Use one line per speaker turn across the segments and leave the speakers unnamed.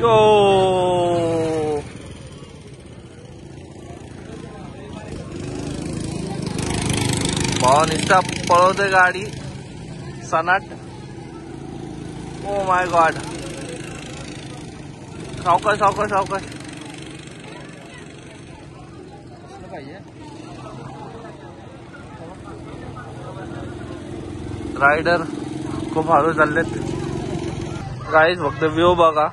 यो भावा निस्ता पळवते गाडी सनाट. Oh my God. सावकाश सावकाश सावकाश. रायडर खूप हळू चाललेत गाईज. फक्त व्ह्यू बघा.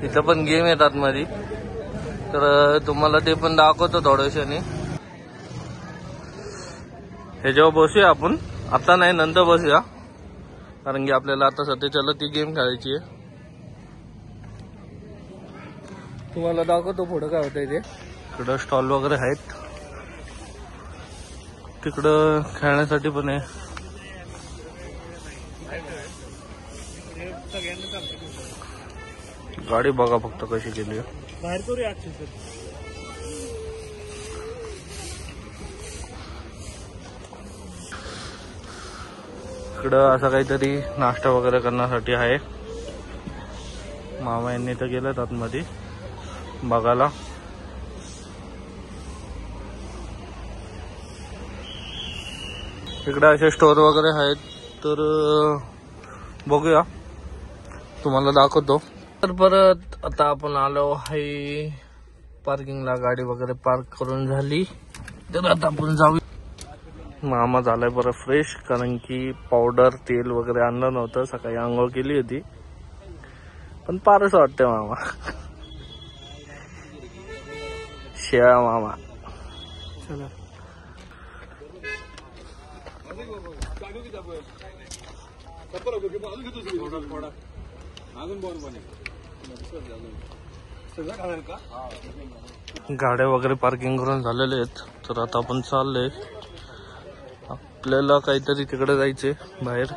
इथं पण गेम येतात मध्ये, तर तुम्हाला ते पण दाखवतो थोड्याशाने. ह्याच्यावर बसूया आपण. आता नाही, नंतर बसूया, कारण की आपल्याला आता सध्याच्याला ती गेम खेळायची आहे. तुम्हाला दाखवतो पुढं काय होतंय ते. इकडं स्टॉल वगैरे आहेत, तिकडं खेळण्यासाठी पण आहे. गाडी बघा फक्त कशी केली आहे. बाहेर करूया. इकडं असं काहीतरी नाश्ता वगैरे करण्यासाठी आहे. मामा यांनी तर गेलेत आतमध्ये बघायला. इकडे असे स्टोर वगैरे आहेत, तर बघूया, तुम्हाला दाखवतो. तर परत आता आपण आलो आहे पार्किंगला. गाडी वगैरे पार्क करून झाली, तर आता आपण जाऊ. मामा झालाय बरं फ्रेश, कारण की पावडर तेल वगैरे आणलं नव्हतं. सकाळी आंघोळ केली होती, पण फारच वाटतंय मामा. शेळा मामा. चला गाड्या वगैरे पार्किंग करून झालेले आहेत, तर आता आपण चाललोय. आपल्याला काहीतरी तिकडे जायचंय बाहेर.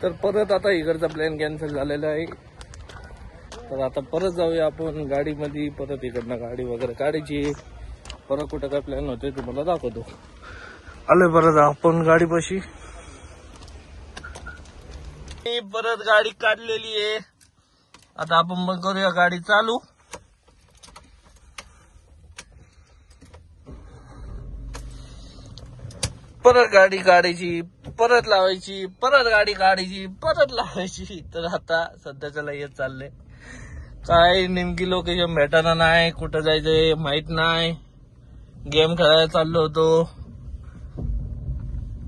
तर परत आता इकडचा प्लॅन कॅन्सल झालेला आहे, तर आता परत जाऊया आपण गाडीमध्ये. परत इकडनं गाडी वगैरे काढायची. परत कुठं काय प्लॅन होते तुम्हाला दाखवतो. आले परत आपण गाडीपाशी. परत गाडी काढलेली आहे. आता आपण मग करूया गाडी चालू. परत गाडी काढायची, परत लावायची, परत गाडी काढायची, परत लावायची. तर आता सध्याच्याला येत चाललंय. काय नेमकी लोकेशन भेटाना नाही, कुठं जायचंय माहित नाही. गेम खेळायला चाललो होतो,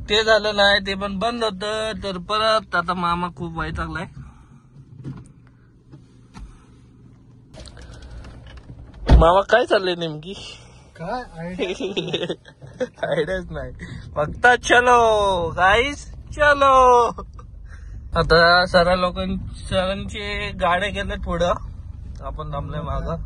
ते झालं नाही, ते पण बंद होतं. तर परत आता मामा खूप वैतागलाय. मामा काय चाललंय नेमकी?
काय
आयडियाच नाही, फक्त चलो गाईस चलो. आता सरांचे गाड्या गेले पुढं, आपण थांबलोय मागं.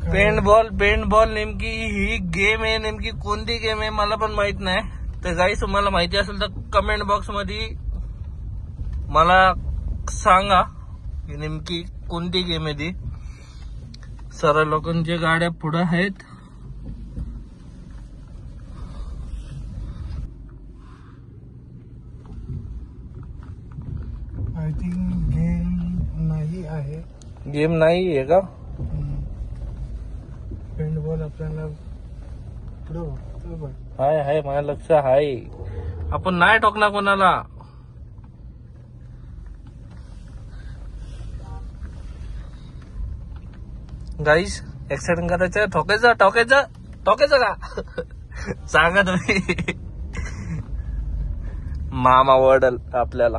पेंट बॉल नेमकी ही गेम आहे. नेमकी कोणती गेम आहे मला पण माहित नाही. तर गाईस तुम्हाला माहिती असेल तर कमेंट बॉक्स मध्ये मला सांगा की नेमकी कोणती गेम आहे ती. सरळ लोकांच्या गाड्या पुढे आहेत.
आय थिंक गेम नाही आहे.
गेम नाही आहे का?
पेंटबॉल आपल्याला
हाय माझ्या लक्ष आहे. आपण नाही ठोकणार कोणाला. गाईस ऍक्सिडेंट करायचं, ठोकायचं का सांगा तुम्ही. मामा वडल आपल्याला.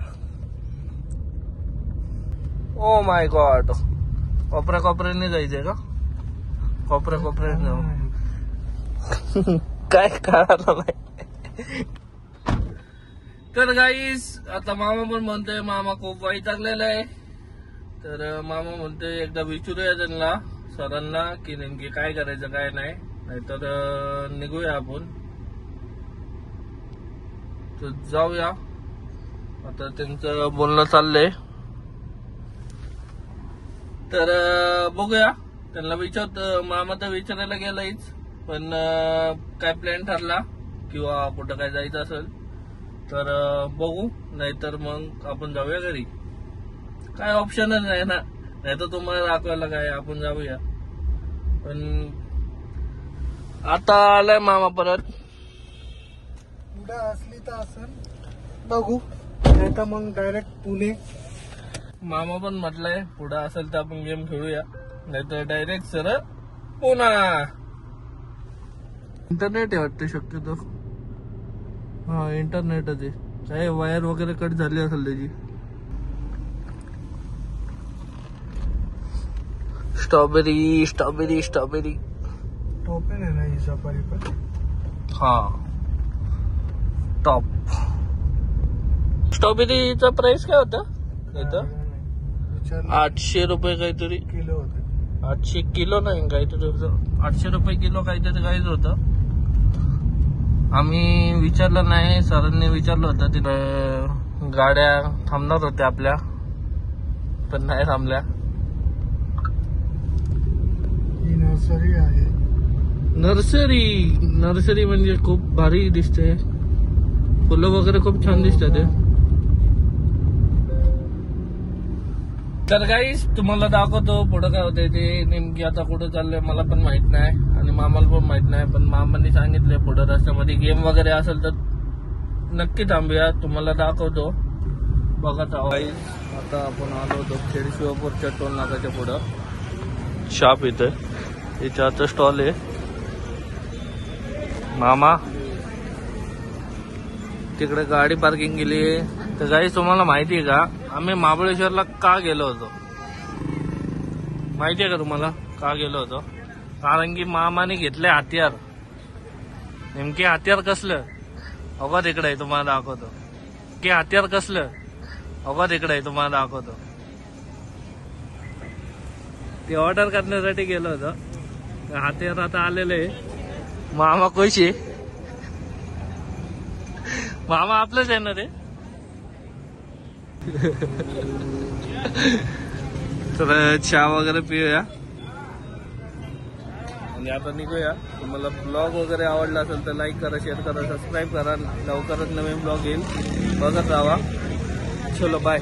Oh my God. कोपऱ्याने जायचंय का? कोपऱ्याने जाऊ. काय कळालं नाही. तर गाईस आता मामा पण म्हणतोय, मामा खूप वैतागलेला आहे. तर मामा म्हणतोय एकदा विचारूया त्यांना, सरांना, की नेमकी काय करायचं काय नाही, नाहीतर निघूया आपण. तर जाऊया. आता त्यांचं बोलणं चाललंय. तर बघूया. त्यांना मामा तर विचारायला गेलायच, पण काय प्लॅन ठरला किंवा कुठं काय जायचं असेल तर बघू, नाहीतर मग आपण जाऊया घरी. काय ऑप्शनच नाही ना, नाही तर तुम्हाला दाखवायला काय, आपण जाऊया. पण आता आलाय मामा परत.
पुढे असली तर असेल बघू, नाही तर मग डायरेक्ट पुणे.
मामा पण म्हटलंय पुढे असेल तर आपण गेम खेळूया, नाहीतर डायरेक्ट सरळ पुन्हा. इंटरनेट आहे वाटतं शक्यतो. हा इंटरनेटच आहे. काय वायर वगैरे कट झाली असेल त्याची. स्ट्रॉबेरी स्ट्रॉबेरी स्ट्रॉबेरी
टोपन आहे ना ही सफारी पण.
हा टॉप. स्ट्रॉबेरीचा प्राइस काय होता इथं?
विचार
800 रुपये काहीतरी.
किलो होते.
800 किलो नाही काहीतरी होतं. 800 रुपये किलो काहीतरी काहीच होतं. आम्ही विचारलं नाही, सरांनी विचारलं होतं. तिथे गाड्या थांबणार होत्या आपल्या, पण नाही थांबल्या.
ही नर्सरी आहे.
नर्सरी म्हणजे खूप भारी दिसते. फुलं वगैरे खूप छान दिसतात. तर गाईस तुम्हाला दाखवतो पुढं काय होतंय ते. नेमकी आता कुठं चाललंय मला पण माहित नाही आणि मामाला पण माहित नाही, पण मामांनी सांगितलंय पुढं रस्त्यामध्ये गेम वगैरे असेल तर नक्की थांबूया, तुम्हाला दाखवतो. बघत आहोत गाईस. आता आपण आलो होतो खेड शिवापूरच्या टोल नाकाच्या पुढं शॉप. इथं चहाचा स्टॉल आहे. मामा तिकडे गाडी पार्किंग केली आहे. तर गाईस तुम्हाला माहिती आहे का आम्ही महाबळेश्वरला का गेलो होतो? माहिती आहे का तुम्हाला का गेलो होतो? कारण की मामाने घेतले हत्यार. नेमके हत्यार कसलं अगो तिकडे आहे, तुम्हाला दाखवतो. की हत्यार कसलं अगो तिकडे आहे, तुम्हाला दाखवतो. ते ऑर्डर करण्यासाठी गेलो होतो. हत्यार आता आलेले. मामा कोशी मामा आपलंच आहे ना ते. तर चहा वगैरे पिऊया आणि आता निघूया. तुम्हाला ब्लॉग वगैरे आवडला असेल तर लाईक करा, शेअर करा, सबस्क्राईब करा. लवकरच नवीन ब्लॉग येईल, बघत राहा. चलो बाय.